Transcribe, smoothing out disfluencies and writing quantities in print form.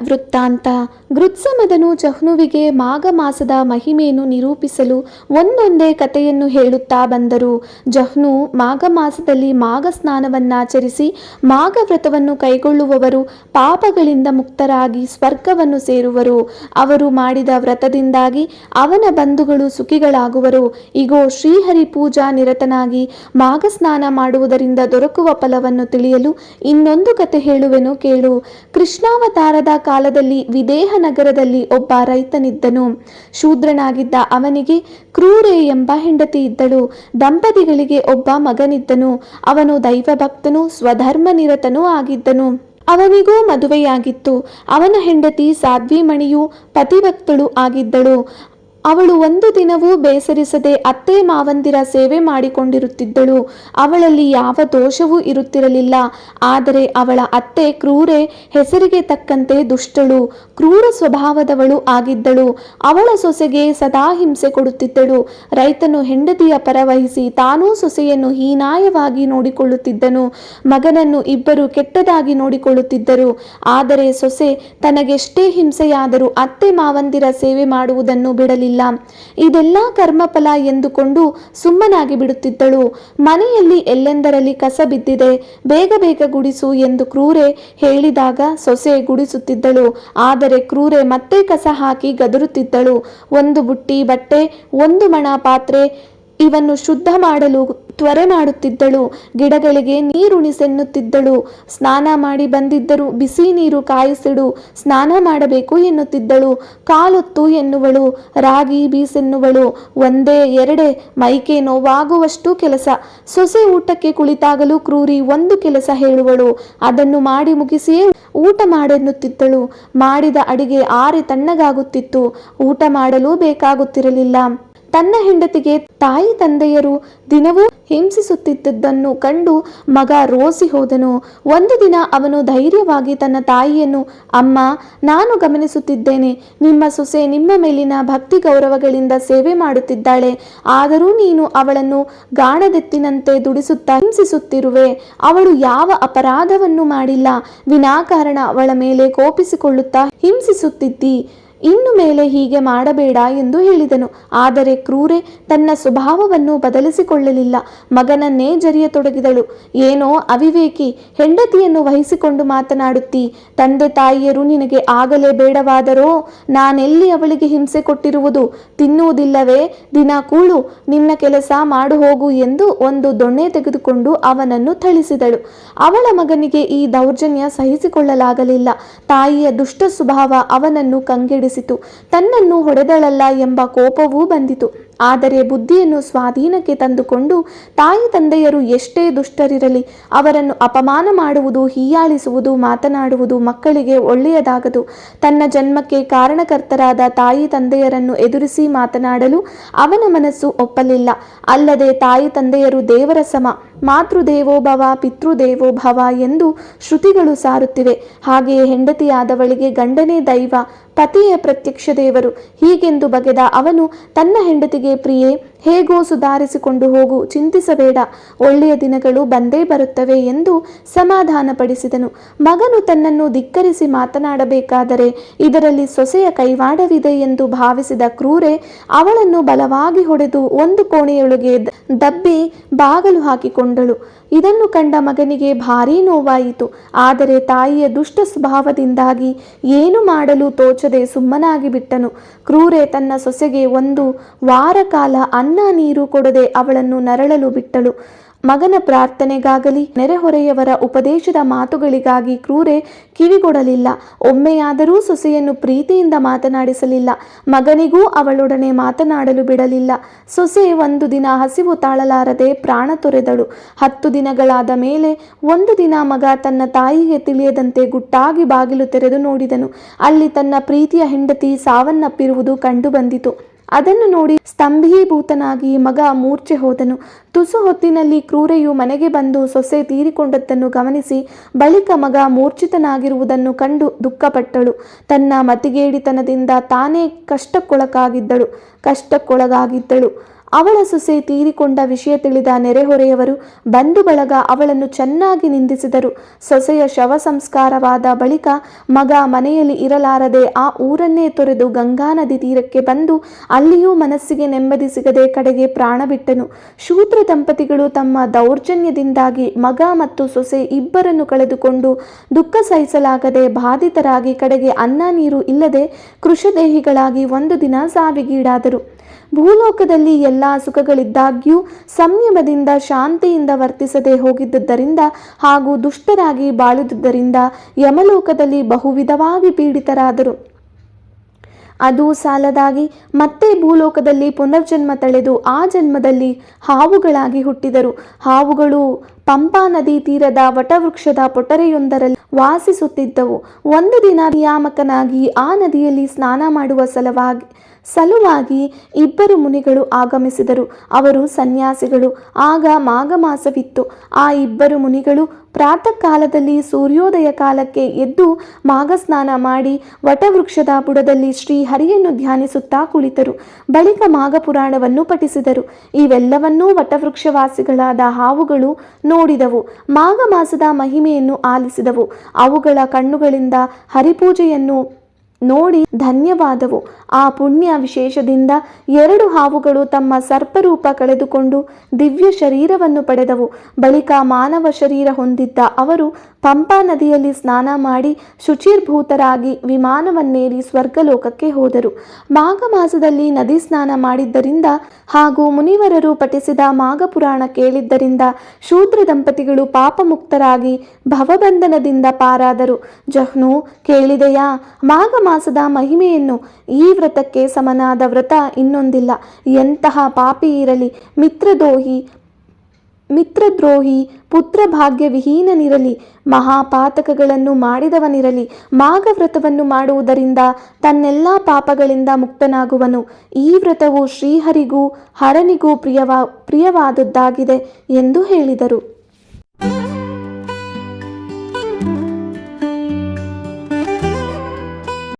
ವೃತ್ತಾಂತ. ಗೃತ್ಸಮದನು ಜಹ್ನುವಿಗೆ ಮಾಘ ಮಾಸದ ಮಹಿಮೆಯನ್ನು ನಿರೂಪಿಸಲು ಒಂದೊಂದೇ ಕಥೆಯನ್ನು ಹೇಳುತ್ತಾ ಬಂದರು. ಜಹ್ನು ಮಾಘ ಮಾಸದಲ್ಲಿ ಮಾಘ ಸ್ನಾನವನ್ನಾಚರಿಸಿ ಮಾಘ ವ್ರತವನ್ನು ಕೈಗೊಳ್ಳುವವರು ಪಾಪಗಳಿಂದ ಮುಕ್ತರಾಗಿ ಸ್ವರ್ಗವನ್ನು ಸೇರುವರು. ಅವರು ಮಾಡಿದ ವ್ರತದಿಂದಾಗಿ ಅವನ ಬಂಧುಗಳು ಸುಖಿಗಳಾಗುವರು. ಇಗೋ, ಶ್ರೀಹರಿ ಪೂಜಾ ನಿರತನಾಗಿ ಮಾಘ ಸ್ನಾನ ಮಾಡುವುದರಿಂದ ದೊರಕುವ ಫಲವನ್ನು ತಿಳಿಯಲು ಇನ್ನೊಂದು ಕತೆ ಹೇಳುವೆನು ಕೇಳು. ಕೃಷ್ಣಾವತಾರದ ಕಾಲದಲ್ಲಿ ವಿದೇಹ ನಗರದಲ್ಲಿ ಒಬ್ಬ ರೈತನಿದ್ದನು. ಶೂದ್ರನಾಗಿದ್ದ ಅವನಿಗೆ ಕ್ರೂರೆ ಎಂಬ ಹೆಂಡತಿ ಇದ್ದಳು. ದಂಪತಿಗಳಿಗೆ ಒಬ್ಬ ಮಗನಿದ್ದನು. ಅವನು ದೈವಭಕ್ತನೂ ಸ್ವಧರ್ಮ ನಿರತನೂ ಆಗಿದ್ದನು. ಅವನಿಗೂ ಮದುವೆಯಾಗಿತ್ತು. ಅವನ ಹೆಂಡತಿ ಸಾಧ್ವಿಮಣಿಯೂ ಪತಿಭಕ್ತಳು ಆಗಿದ್ದಳು. ಅವಳು ಒಂದು ದಿನವೂ ಬೇಸರಿಸದೆ ಅತ್ತೆ ಮಾವಂದಿರ ಸೇವೆ ಮಾಡಿಕೊಂಡಿರುತ್ತಿದ್ದಳು. ಅವಳಲ್ಲಿ ಯಾವ ದೋಷವೂ ಇರುತ್ತಿರಲಿಲ್ಲ. ಆದರೆ ಅವಳ ಅತ್ತೆ ಕ್ರೂರೆ, ಹೆಸರಿಗೆ ತಕ್ಕಂತೆ ದುಷ್ಟಳು, ಕ್ರೂರ ಸ್ವಭಾವದವಳು ಆಗಿದ್ದಳು. ಅವಳ ಸೊಸೆಗೆ ಸದಾ ಹಿಂಸೆ ಕೊಡುತ್ತಿದ್ದಳು. ರೈತನು ಹೆಂಡತಿಯ ಪರವಹಿಸಿ ತಾನೂ ಸೊಸೆಯನ್ನು ಹೀನಾಯವಾಗಿ ನೋಡಿಕೊಳ್ಳುತ್ತಿದ್ದನು. ಮಗನನ್ನು ಇಬ್ಬರು ಕೆಟ್ಟದಾಗಿ ನೋಡಿಕೊಳ್ಳುತ್ತಿದ್ದರು. ಆದರೆ ಸೊಸೆ ತನಗೆಷ್ಟೇ ಹಿಂಸೆಯಾದರೂ ಅತ್ತೆ ಮಾವಂದಿರ ಸೇವೆ ಮಾಡುವುದನ್ನು ಬಿಡಲಿಲ್ಲ. ಇದೆಲ್ಲ ಕರ್ಮಫಲ ಎಂದುಕೊಂಡು ಸುಮ್ಮನಾಗಿ ಬಿಡುತ್ತಿದ್ದಳು. ಮನೆಯಲ್ಲಿ ಎಲ್ಲೆಂದರಲ್ಲಿ ಕಸ ಬಿದ್ದಿದೆ, ಬೇಗ ಬೇಗ ಗುಡಿಸು ಎಂದು ಕ್ರೂರೆ ಹೇಳಿದಾಗ ಸೊಸೆ ಗುಡಿಸುತ್ತಿದ್ದಳು. ಆದರೆ ಕ್ರೂರೆ ಮತ್ತೆ ಕಸ ಹಾಕಿ ಗದರುತ್ತಿದ್ದಳು. ಒಂದು ಬುಟ್ಟಿ ಬಟ್ಟೆ, ಒಂದು ಮಣ ಪಾತ್ರೆ ಇವನ್ನು ಶುದ್ಧ ಮಾಡಲು ತ್ವರೆ ಮಾಡುತ್ತಿದ್ದಳು. ಗಿಡಗಳಿಗೆ ನೀರುಣಿಸೆನ್ನುತ್ತಿದ್ದಳು. ಸ್ನಾನ ಮಾಡಿ ಬಂದಿದ್ದರೂ ಬಿಸಿ ನೀರು ಕಾಯಿಸಿಡು, ಸ್ನಾನ ಮಾಡಬೇಕು ಎನ್ನುತ್ತಿದ್ದಳು. ಕಾಲೊತ್ತು ಎನ್ನುವಳು, ರಾಗಿ ಬೀಸೆನ್ನುವಳು. ಒಂದೇ ಎರಡೇ ಮೈಕೆ ನೋವಾಗುವಷ್ಟು ಕೆಲಸ. ಸೊಸೆ ಊಟಕ್ಕೆ ಕುಳಿತಾಗಲೂ ಕ್ರೂರಿ ಒಂದು ಕೆಲಸ ಹೇಳುವಳು. ಅದನ್ನು ಮಾಡಿ ಮುಗಿಸಿಯೇ ಊಟ ಮಾಡೆನ್ನುತ್ತಿದ್ದಳು. ಮಾಡಿದ ಅಡಿಗೆ ಆರಿ ತಣ್ಣಗಾಗುತ್ತಿತ್ತು. ಊಟ ಮಾಡಲು ಬೇಕಾಗುತ್ತಿರಲಿಲ್ಲ. ತನ್ನ ಹೆಂಡತಿಗೆ ತಾಯಿ ತಂದೆಯರು ದಿನವೂ ಹಿಂಸಿಸುತ್ತಿದ್ದನ್ನು ಕಂಡು ಮಗ ರೋಸಿ ಹೋದನು. ಒಂದು ದಿನ ಅವನು ಧೈರ್ಯವಾಗಿ ತನ್ನ ತಾಯಿಯನ್ನು, ಅಮ್ಮ, ನಾನು ಗಮನಿಸುತ್ತಿದ್ದೇನೆ, ನಿಮ್ಮ ಸೊಸೆ ನಿಮ್ಮ ಮೇಲಿನ ಭಕ್ತಿ ಗೌರವಗಳಿಂದ ಸೇವೆ ಮಾಡುತ್ತಿದ್ದಾಳೆ. ಆದರೂ ನೀನು ಅವಳನ್ನು ಗಾಣದೆತ್ತಿನಂತೆ ದುಡಿಸುತ್ತಾ ಹಿಂಸಿಸುತ್ತಿರುವೆ. ಅವಳು ಯಾವ ಅಪರಾಧವನ್ನು ಮಾಡಿಲ್ಲ. ವಿನಾಕಾರಣ ಅವಳ ಮೇಲೆ ಕೋಪಿಸಿಕೊಳ್ಳುತ್ತಾ ಹಿಂಸಿಸುತ್ತಿದ್ದಿ. ಇನ್ನು ಮೇಲೆ ಹೀಗೆ ಮಾಡಬೇಡ ಎಂದು ಹೇಳಿದನು. ಆದರೆ ಕ್ರೂರೆ ತನ್ನ ಸ್ವಭಾವವನ್ನು ಬದಲಿಸಿಕೊಳ್ಳಲಿಲ್ಲ. ಮಗನನ್ನೇ ಜರಿಯತೊಡಗಿದಳು. ಏನೋ ಅವಿವೇಕಿ, ಹೆಂಡತಿಯನ್ನು ವಹಿಸಿಕೊಂಡು ಮಾತನಾಡುತ್ತಿ. ತಂದೆ ತಾಯಿಯರು ನಿನಗೆ ಆಗಲೇ ಬೇಡವಾದರೋ ನಾನೆಲ್ಲಿ ಅವಳಿಗೆ ಹಿಂಸೆ ಕೊಟ್ಟಿರುವುದು? ತಿನ್ನುವುದಿಲ್ಲವೇ? ದಿನ ಕೂಳು, ನಿನ್ನ ಕೆಲಸ ಮಾಡು ಹೋಗು ಎಂದು ಒಂದು ದೊಣ್ಣೆ ತೆಗೆದುಕೊಂಡು ಅವನನ್ನು ಥಳಿಸಿದಳು. ಅವಳ ಮಗನಿಗೆ ಈ ದೌರ್ಜನ್ಯ ಸಹಿಸಿಕೊಳ್ಳಲಾಗಲಿಲ್ಲ. ತಾಯಿಯ ದುಷ್ಟ ಸ್ವಭಾವ ಅವನನ್ನು ಕಂಗೆಡಿಸಿತು. ತನ್ನನ್ನು ಹೊಡೆದಳಲ್ಲ ಎಂಬ ಕೋಪವೂ ಬಂದಿತು. ಆದರೆ ಬುದ್ಧಿಯನ್ನು ಸ್ವಾಧೀನಕ್ಕೆ ತಂದುಕೊಂಡು, ತಾಯಿ ತಂದೆಯರು ಎಷ್ಟೇ ದುಷ್ಟರಿರಲಿ ಅವರನ್ನು ಅಪಮಾನ ಮಾಡುವುದು, ಹೀಯಾಳಿಸುವುದು, ಮಾತನಾಡುವುದು ಮಕ್ಕಳಿಗೆ ಒಳ್ಳೆಯದಾಗದು. ತನ್ನ ಜನ್ಮಕ್ಕೆ ಕಾರಣಕರ್ತರಾದ ತಾಯಿ ತಂದೆಯರನ್ನು ಎದುರಿಸಿ ಮಾತನಾಡಲು ಅವನ ಮನಸ್ಸು ಒಪ್ಪಲಿಲ್ಲ. ಅಲ್ಲದೆ ತಾಯಿ ತಂದೆಯರು ದೇವರ ಸಮ, ಮಾತೃದೇವೋಭವ ಪಿತೃದೇವೋಭವ ಎಂದು ಶ್ರುತಿಗಳು ಸಾರುತ್ತಿವೆ. ಹಾಗೆಯೇ ಹೆಂಡತಿಯಾದವಳಿಗೆ ಗಂಡನೇ ದೈವ, ಪತಿಯ ಪ್ರತ್ಯಕ್ಷ ದೇವರು. ಹೀಗೆಂದು ಬಗೆದ ಅವನು ತನ್ನ ಹೆಂಡತಿಗೆ, ಪ್ರಿಯೆ, ಹೇಗೋ ಸುಧಾರಿಸಿಕೊಂಡು ಹೋಗು, ಚಿಂತಿಸಬೇಡ, ಒಳ್ಳೆಯ ದಿನಗಳು ಬಂದೇ ಬರುತ್ತವೆ ಎಂದು ಸಮಾಧಾನಪಡಿಸಿದನು. ಮಗನು ತನ್ನನ್ನು ಧಿಕ್ಕರಿಸಿ ಮಾತನಾಡಬೇಕಾದರೆ ಇದರಲ್ಲಿ ಸೊಸೆಯ ಕೈವಾಡವಿದೆ ಎಂದು ಭಾವಿಸಿದ ಕ್ರೂರೆ ಅವಳನ್ನು ಬಲವಾಗಿ ಹೊಡೆದು ಒಂದು ಕೋಣೆಯೊಳಗೆ ದಬ್ಬಿ ಬಾಗಲು ಹಾಕಿಕೊಂಡಳು. ಇದನ್ನು ಕಂಡ ಮಗನಿಗೆ ಭಾರೀ ನೋವಾಯಿತು. ಆದರೆ ತಾಯಿಯ ದುಷ್ಟ ಸ್ವಭಾವದಿಂದಾಗಿ ಏನು ಮಾಡಲು ತೋಚದೆ ಸುಮ್ಮನಾಗಿ ಬಿಟ್ಟನು. ಕ್ರೂರೆ ತನ್ನ ಸೊಸೆಗೆ ಒಂದು ವಾರ ಕಾಲ ಅನ್ನ ನೀರು ಕೊಡದೆ ಅವಳನ್ನು ನರಳಲು ಬಿಟ್ಟಳು. ಮಗನ ಪ್ರಾರ್ಥನೆಗಾಗಲಿ ನೆರೆಹೊರೆಯವರ ಉಪದೇಶದ ಮಾತುಗಳಿಗಾಗಿ ಕ್ರೂರೆ ಕಿವಿಗೊಡಲಿಲ್ಲ. ಒಮ್ಮೆಯಾದರೂ ಸೊಸೆಯನ್ನು ಪ್ರೀತಿಯಿಂದ ಮಾತನಾಡಿಸಲಿಲ್ಲ. ಮಗನಿಗೂ ಅವಳೊಡನೆ ಮಾತನಾಡಲು ಬಿಡಲಿಲ್ಲ. ಸೊಸೆ ಒಂದು ದಿನ ಹಸಿವು ತಾಳಲಾರದೆ ಪ್ರಾಣ ತೊರೆದಳು. 10 ದಿನಗಳಾದ ಮೇಲೆ ಒಂದು ದಿನ ಮಗ ತನ್ನ ತಾಯಿಗೆ ತಿಳಿಯದಂತೆ ಗುಟ್ಟಾಗಿ ಬಾಗಿಲು ತೆರೆದು ನೋಡಿದನು. ಅಲ್ಲಿ ತನ್ನ ಪ್ರೀತಿಯ ಹೆಂಡತಿ ಸಾವನ್ನಪ್ಪಿರುವುದು ಕಂಡು ಬಂದಿತು. ಅದನ್ನು ನೋಡಿ ಸ್ತಂಭೀಭೂತನಾಗಿ ಮಗ ಮೂರ್ಛೆ ಹೋದನು. ತುಸು ಹೊತ್ತಿನಲ್ಲಿ ಕ್ರೂರೆಯು ಮನೆಗೆ ಬಂದು ಸೊಸೆ ತೀರಿಕೊಂಡದ್ದನ್ನು ಗಮನಿಸಿ ಬಳಿಕ ಮಗ ಮೂರ್ಛಿತನಾಗಿರುವುದನ್ನು ಕಂಡು ದುಃಖಪಟ್ಟಳು. ತನ್ನ ಮತಿಗೇಡಿತನದಿಂದ ತಾನೇ ಕಷ್ಟಕ್ಕೊಳಗಾಗಿದ್ದಳು. ಅವಳ ಸೊಸೆ ತೀರಿಕೊಂಡ ವಿಷಯ ತಿಳಿದ ನೆರೆಹೊರೆಯವರು ಬಂಧು ಬಳಗ ಅವಳನ್ನು ಚೆನ್ನಾಗಿ ನಿಂದಿಸಿದರು. ಸೊಸೆಯ ಶವ ಸಂಸ್ಕಾರವಾದ ಬಳಿಕ ಮಗ ಮನೆಯಲ್ಲಿ ಇರಲಾರದೆ ಆ ಊರನ್ನೇ ತೊರೆದು ಗಂಗಾ ನದಿ ತೀರಕ್ಕೆ ಬಂದು ಅಲ್ಲಿಯೂ ಮನಸ್ಸಿಗೆ ನೆಮ್ಮದಿ ಸಿಗದೆ ಕಡೆಗೆ ಪ್ರಾಣ ಬಿಟ್ಟನು. ಶೂದ್ರ ದಂಪತಿಗಳು ತಮ್ಮ ದೌರ್ಜನ್ಯದಿಂದಾಗಿ ಮಗ ಮತ್ತು ಸೊಸೆ ಇಬ್ಬರನ್ನು ಕಳೆದುಕೊಂಡು ದುಃಖ ಸಹಿಸಲಾಗದೆ ಬಾಧಿತರಾಗಿ ಕಡೆಗೆ ಅನ್ನ ನೀರು ಇಲ್ಲದೆ ಕೃಶದೇಹಿಗಳಾಗಿ ಒಂದು ದಿನ ಸಾವಿಗೀಡಾದರು. ಭೂಲೋಕದಲ್ಲಿ ಎಲ್ಲ ಸುಖಗಳಿದ್ದಾಗ್ಯೂ ಸಂಯಮದಿಂದ ಶಾಂತಿಯಿಂದ ವರ್ತಿಸದೆ ಹೋಗಿದ್ದುದರಿಂದ ಹಾಗೂ ದುಷ್ಟರಾಗಿ ಬಾಳಿದುದರಿಂದ ಯಮಲೋಕದಲ್ಲಿ ಬಹುವಿಧವಾಗಿ ಪೀಡಿತರಾದರು. ಅದು ಸಾಲದಾಗಿ ಮತ್ತೆ ಭೂಲೋಕದಲ್ಲಿ ಪುನರ್ಜನ್ಮ ತಳೆದು ಆ ಜನ್ಮದಲ್ಲಿ ಹಾವುಗಳಾಗಿ ಹುಟ್ಟಿದರು. ಹಾವುಗಳು ಪಂಪಾ ನದಿ ತೀರದ ವಟವೃಕ್ಷದ ಪೊಟರೆಯೊಂದರಲ್ಲಿ ವಾಸಿಸುತ್ತಿದ್ದವು. ಒಂದು ದಿನ ನಿಯಾಮಕನಾಗಿ ಆ ನದಿಯಲ್ಲಿ ಸ್ನಾನ ಮಾಡುವ ಸಲುವಾಗಿ ಇಬ್ಬರು ಮುನಿಗಳು ಆಗಮಿಸಿದರು. ಅವರು ಸನ್ಯಾಸಿಗಳು. ಆಗ ಮಾಘ ಮಾಸವಿತ್ತು. ಆ ಇಬ್ಬರು ಮುನಿಗಳು ಪ್ರಾತಃ ಕಾಲದಲ್ಲಿ ಸೂರ್ಯೋದಯ ಕಾಲಕ್ಕೆ ಎದ್ದು ಮಾಘಸ್ನಾನ ಮಾಡಿ ವಟವೃಕ್ಷದ ಬುಡದಲ್ಲಿ ಶ್ರೀಹರಿಯನ್ನು ಧ್ಯಾನಿಸುತ್ತಾ ಕುಳಿತರು. ಬಳಿಕ ಮಾಘ ಪುರಾಣವನ್ನು ಪಠಿಸಿದರು. ಇವೆಲ್ಲವನ್ನೂ ವಟವೃಕ್ಷವಾಸಿಗಳಾದ ಹಾವುಗಳು ನೋಡಿದವು. ಮಾಘ ಮಾಸದ ಮಹಿಮೆಯನ್ನು ಆಲಿಸಿದವು. ಅವುಗಳ ಕಣ್ಣುಗಳಿಂದ ಹರಿಪೂಜೆಯನ್ನು ನೋಡಿ ಧನ್ಯವಾದವು. ಆ ಪುಣ್ಯ ವಿಶೇಷದಿಂದ ಎರಡು ಹಾವುಗಳು ತಮ್ಮ ಸರ್ಪರೂಪ ಕಳೆದುಕೊಂಡು ದಿವ್ಯ ಶರೀರವನ್ನು ಪಡೆದವು. ಬಳಿಕ ಮಾನವ ಶರೀರ ಹೊಂದಿದ್ದ ಅವರು ಪಂಪಾ ನದಿಯಲ್ಲಿ ಸ್ನಾನ ಮಾಡಿ ಶುಚಿರ್ಭೂತರಾಗಿ ವಿಮಾನವನ್ನೇರಿ ಸ್ವರ್ಗಲೋಕಕ್ಕೆ ಹೋದರು. ಮಾಘ ಮಾಸದಲ್ಲಿ ನದಿ ಸ್ನಾನ ಮಾಡಿದ್ದರಿಂದ ಹಾಗೂ ಮುನಿವರರು ಪಠಿಸಿದ ಮಾಘ ಪುರಾಣ ಕೇಳಿದ್ದರಿಂದ ಶೂದ್ರ ದಂಪತಿಗಳು ಪಾಪಮುಕ್ತರಾಗಿ ಭವಬಂಧನದಿಂದ ಪಾರಾದರು. ಜಹ್ನು, ಕೇಳಿದೆಯಾ ಮಾಘ ಮಾಸದ ಮಹಿಮೆಯನ್ನು? ಈ ವ್ರತಕ್ಕೆ ಸಮನಾದ ವ್ರತ ಇನ್ನೊಂದಿಲ್ಲ. ಎಂತಹ ಪಾಪಿ ಇರಲಿ, ಮಿತ್ರದ್ರೋಹಿ, ಪುತ್ರ ಭಾಗ್ಯವಿಹೀನನಿರಲಿ, ಮಹಾಪಾತಕಗಳನ್ನು ಮಾಡಿದವನಿರಲಿ, ಮಾಘ ವ್ರತವನ್ನು ಮಾಡುವುದರಿಂದ ತನ್ನೆಲ್ಲ ಪಾಪಗಳಿಂದ ಮುಕ್ತನಾಗುವನು. ಈ ವ್ರತವು ಶ್ರೀಹರಿಗೂ ಹರನಿಗೂ ಪ್ರಿಯವಾದದ್ದಾಗಿದೆ ಎಂದು ಹೇಳಿದರು.